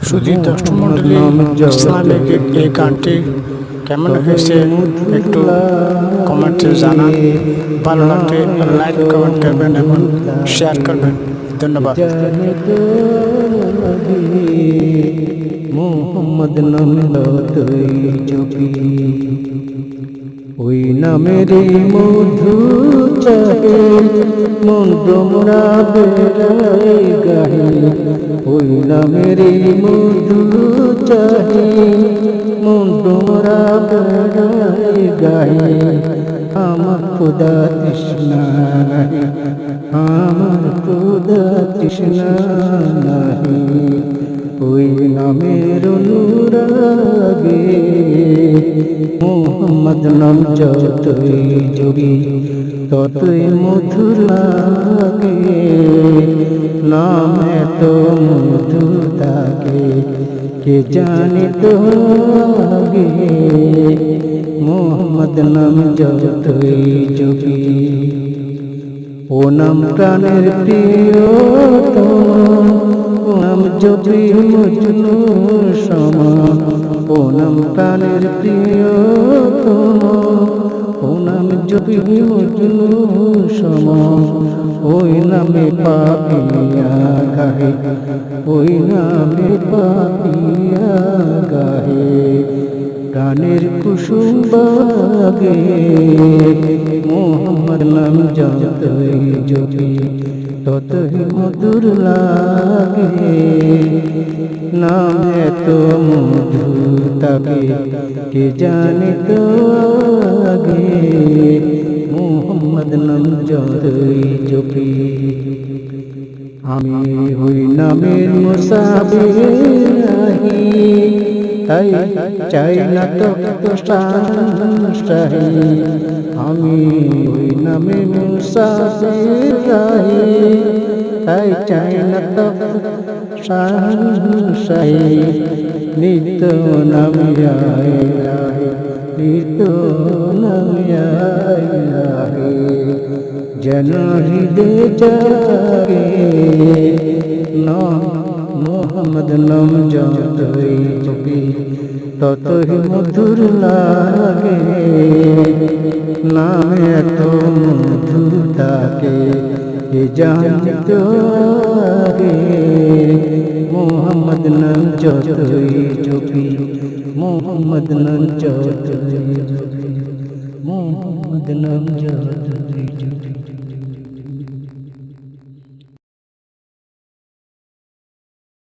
শুধু দর্শক মন্ডলী, ইসলামিক এই গানটি কেমন হয়েছে একটু কমেন্টে জানান। ভালো লাগলে লাইক কমেন্ট করবেন এবং শেয়ার করবেন। ধন্যবাদ। মোহাম্মদ নাম তুই জপি, ওই নামেরই মধু চাহে মন তোমরা বেড়াই গাহে, ওই নামেরই মধু চাহে মন তোমরা বেড়াই গাহে। আমার খোদা তৃষ্ণা নাহি, আমার খোদা তৃষ্ণা নাহি, ওই নামের অনুরাগে। মোহাম্মদ নাম যতই জপি ততই মধুর লাগে, নাম এত মধুর থাকে কে জানে তো আগে। মোহাম্মদ নাম যতই জপি, ও নাম প্রাণের প্রিয়তম, ও নাম জপি মজনু সমা, ও নাম প্রাণের প্রিয়তম, ও নাম জপি মজনু সমা। ওই নামে পাপিয়া গাহে, ওই নামে পাপিয়া গাহে, প্রাণের কুসুম বাগে। মোহাম্মদ নাম যতই জপি ততই মধুর লাগে, নাম এত মধুর থাকে কে জানে তো আগে। মোহাম্মদ নাম যতই জপি, আমি ওই নামের মুসাফির, তাই চাই না তপ্ত শাহী, আমি ওই নামে মুসাফির, তাই চাই না তপ্ত শাহী। নিত্য নামিয়ায় রাহে, নিত্য নামিয়ায় রাহে, যেন হৃদয় জাগে না। মোহাম্মদ নাম যতই জপি ততই মধুর লাগে, নাম এত মধুর থাকে কে জানে তো আগে। মোহাম্মদ নাম যতই জপি, মোহাম্মদ নাম যতই জপি, মোহাম্মদ নাম যতই